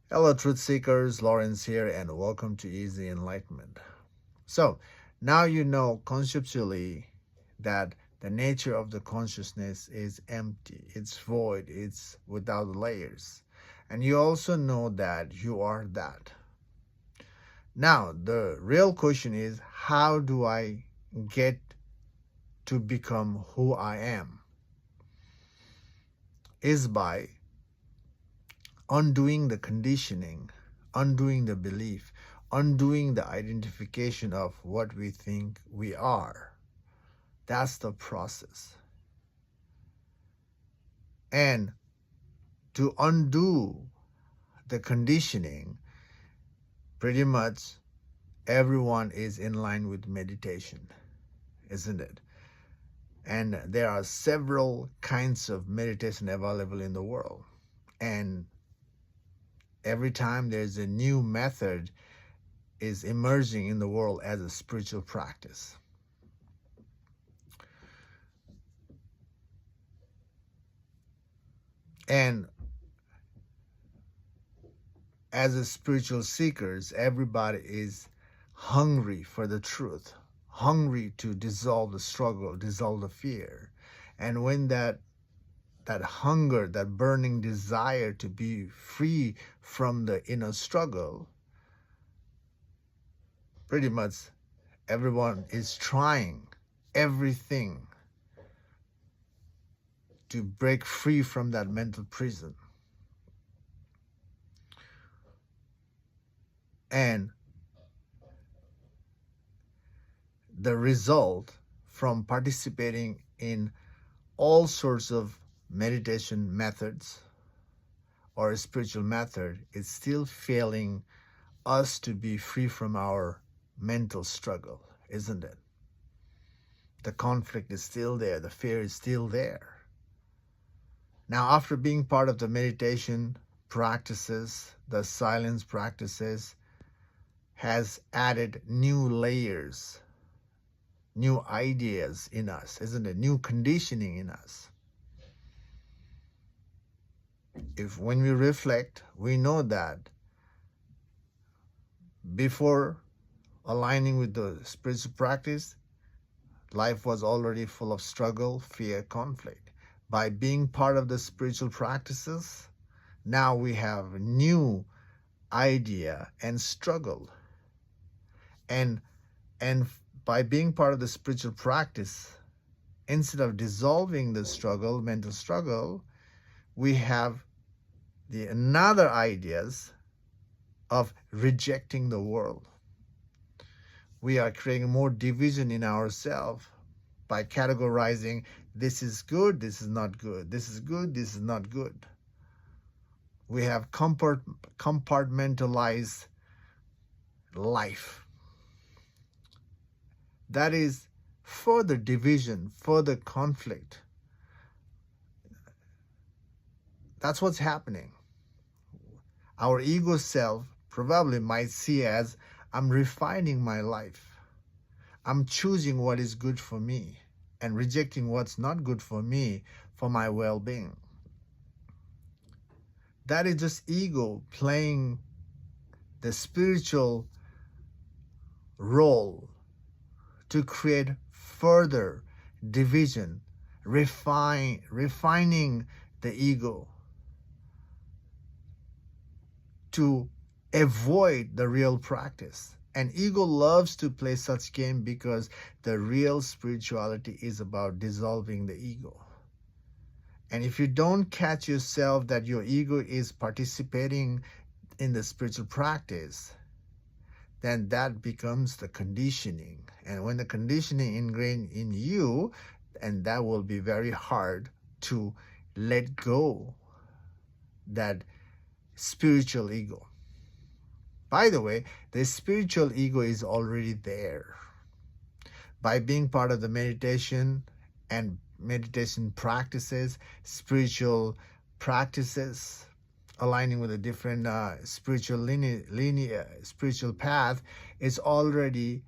Hello, truth seekers. Lawrence here, and welcome to Easy Enlightenment. So, now you know conceptually that the nature of the consciousness is empty, it's void, it's without layers. And you also know that you are that. Now, the real question is how do I get to become who I am? Is by undoing the conditioning, undoing the belief, undoing the identification of what we think we are. That's the process. And to undo the conditioning, pretty much everyone is in line with meditation, isn't it? And there are several kinds of meditation available in the world. And every time there's a new method is emerging in the world as a spiritual practice. And as a spiritual seekers, everybody is hungry for the truth, hungry to dissolve the struggle, dissolve the fear. And when that hunger, that burning desire to be free from the inner struggle, pretty much everyone is trying everything to break free from that mental prison. And the result from participating in all sorts of meditation methods or a spiritual method is still failing us to be free from our mental struggle, isn't it? The conflict is still there, the fear is still there. Now, after being part of the meditation practices, the silence practices has added new layers, new ideas in us, isn't it? New conditioning in us. If when we reflect, we know that before aligning with the spiritual practice, life was already full of struggle, fear, conflict. By being part of the spiritual practices, now we have a new idea and struggle. And by being part of the spiritual practice, instead of dissolving the struggle, mental struggle, we have the another ideas of rejecting the world. We are creating more division in ourselves by categorizing this is good, this is not good, this is good, this is not good. We have compartmentalized life. That is further division, further conflict. That's what's happening. Our ego self probably might see as I'm refining my life. I'm choosing what is good for me and rejecting what's not good for me for my well-being. That is just ego playing the spiritual role to create further division, refining the ego to avoid the real practice. And ego loves to play such game because the real spirituality is about dissolving the ego. And if you don't catch yourself that your ego is participating in the spiritual practice, then that becomes the conditioning. And when the conditioning ingrained in you, and that will be very hard to let go that spiritual ego. By the way, the spiritual ego is already there. By being part of the meditation and meditation practices, spiritual practices, aligning with a different spiritual spiritual path, is already,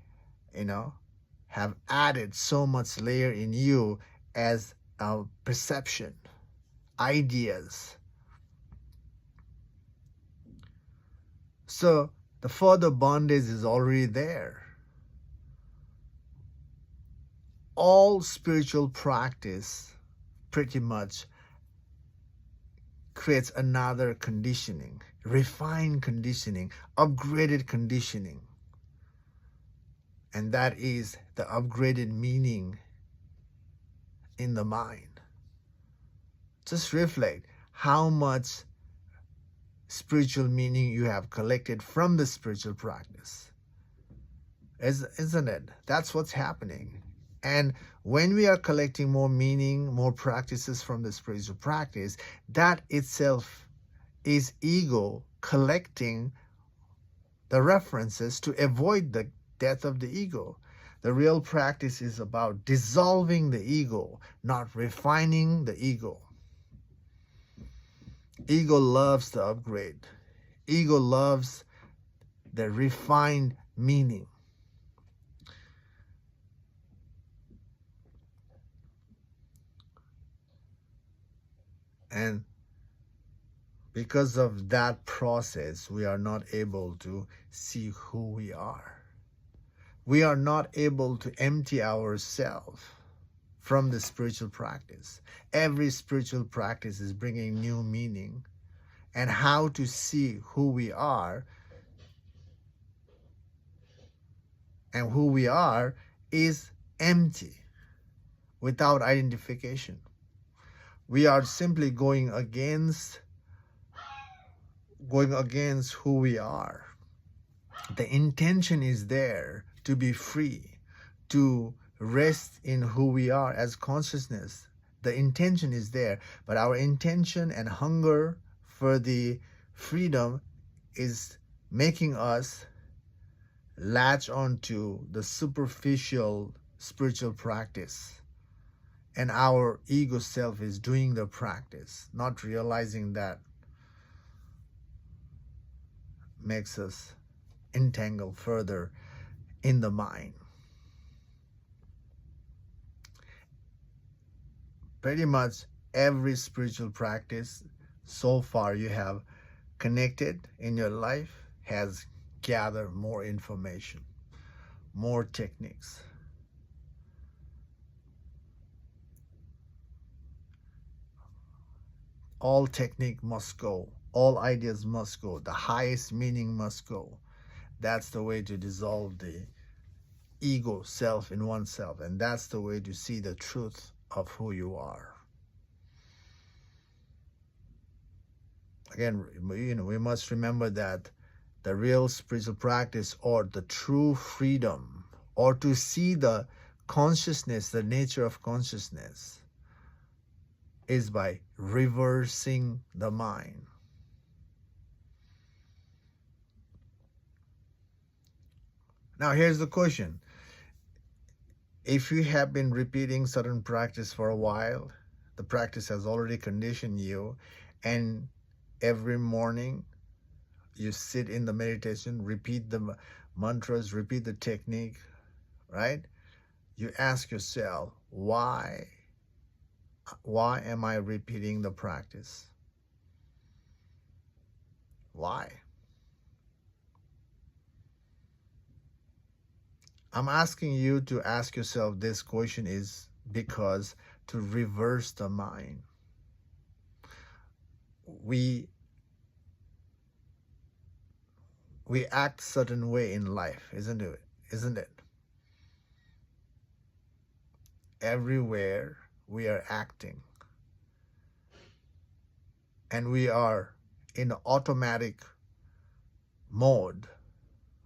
have added so much layer in you as a perception, ideas. So the further bondage is already there. All spiritual practice pretty much creates another conditioning, refined conditioning, upgraded conditioning. And that is the upgraded meaning in the mind. Just reflect how much spiritual meaning you have collected from the spiritual practice. Isn't it? That's what's happening. And when we are collecting more meaning, more practices from the spiritual practice, that itself is ego collecting the references to avoid the death of the ego. The real practice is about dissolving the ego, not refining the ego. Ego loves the upgrade. Ego loves the refined meaning. And because of that process, we are not able to see who we are. We are not able to empty ourselves from the spiritual practice. Every spiritual practice is bringing new meaning. And how to see who we are, and who we are is empty, without identification. We are simply going against who we are. The intention is there to be free, to rest in who we are as consciousness. The intention is there, but our intention and hunger for the freedom is making us latch onto the superficial spiritual practice. And our ego self is doing the practice, not realizing that makes us entangle further in the mind. Pretty much every spiritual practice so far you have connected in your life has gathered more information, more techniques. All technique must go. All ideas must go. The highest meaning must go. That's the way to dissolve the ego self in oneself. And that's the way to see the truth of who you are. Again, we must remember that the real spiritual practice, or the true freedom, or to see the consciousness, the nature of consciousness, is by reversing the mind. Now here's the question. If you have been repeating certain practice for a while, the practice has already conditioned you, and every morning you sit in the meditation, repeat the mantras, repeat the technique, right? You ask yourself, why am I repeating the practice? Why? I'm asking you to ask yourself this question is because to reverse the mind. We act certain way in life, isn't it? Isn't it? Everywhere we are acting, and we are in automatic mode.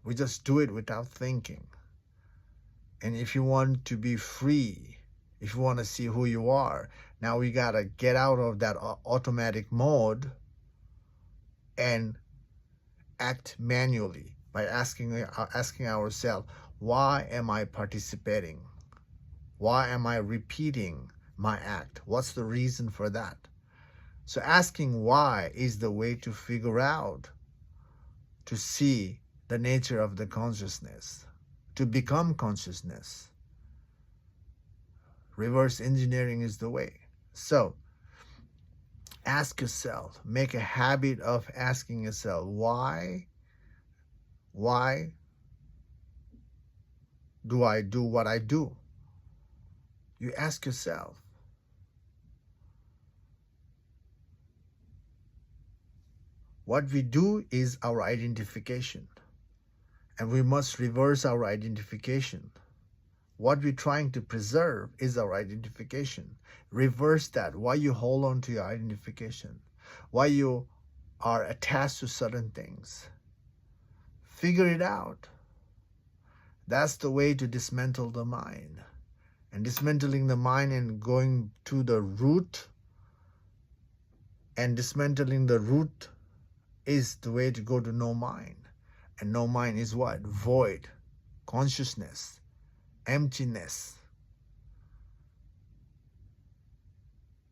We just do it without thinking. And if you want to be free, if you want to see who you are, now we got to get out of that automatic mode and act manually by asking ourselves, why am I participating? Why am I repeating my act? What's the reason for that? So asking why is the way to figure out, to see the nature of the consciousness, to become consciousness. Reverse engineering is the way. So ask yourself, make a habit of asking yourself, why Why do I do what I do? You ask yourself. What we do is our identification, and we must reverse our identification. What we're trying to preserve is our identification. Reverse that. Why you hold on to your identification? Why you are attached to certain things? Figure it out. That's the way to dismantle the mind. And dismantling the mind and going to the root, and dismantling the root is the way to go to no mind. And no mind is what? Void, consciousness, emptiness.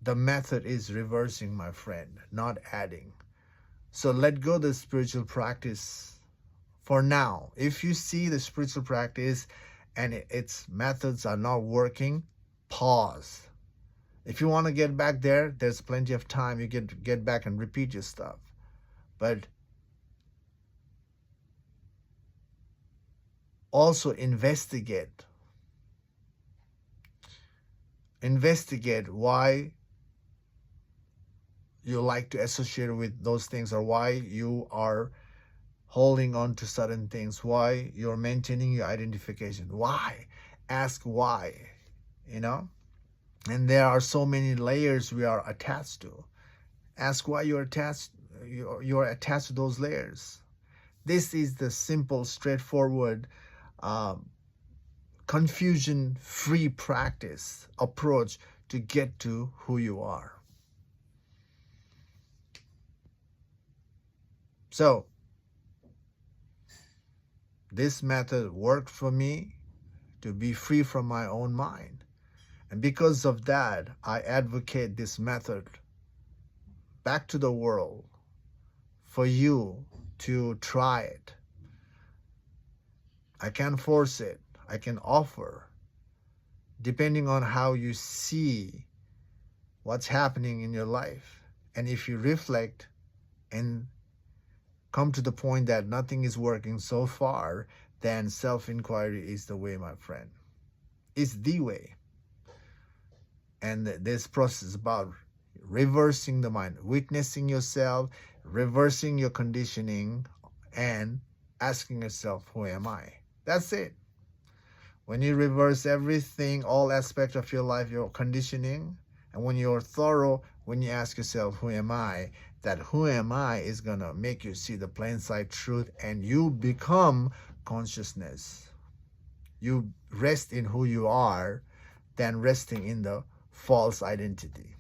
The method is reversing, my friend, not adding. So let go of the spiritual practice for now. If you see the spiritual practice and its methods are not working, pause. If you want to get back there, there's plenty of time. You can get back and repeat your stuff. But also investigate. Investigate why you like to associate with those things, or why you are holding on to certain things, why you're maintaining your identification. Why? Ask why, you know? And there are so many layers we are attached to. Ask why you're attached to those layers. This is the simple, straightforward, confusion-free practice approach to get to who you are. So, this method worked for me to be free from my own mind. And because of that, I advocate this method back to the world for you to try it. I can't force it. I can offer, depending on how you see what's happening in your life. And if you reflect and come to the point that nothing is working so far, then self-inquiry is the way, my friend. It's the way. And this process is about reversing the mind, witnessing yourself, reversing your conditioning, and asking yourself, who am I? That's it. When you reverse everything, all aspects of your life, your conditioning, and when you're thorough, when you ask yourself, who am I? That who am I is going to make you see the plain sight truth, and you become consciousness. You rest in who you are than resting in the false identity,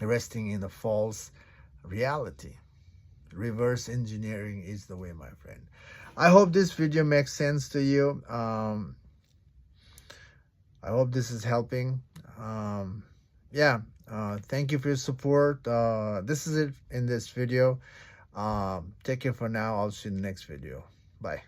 resting in the false reality. Reverse engineering is the way, my friend. I hope this video makes sense to you. I hope this is helping. Thank you for your support. This is it in this video. Take care for now. I'll see you in the next video. Bye.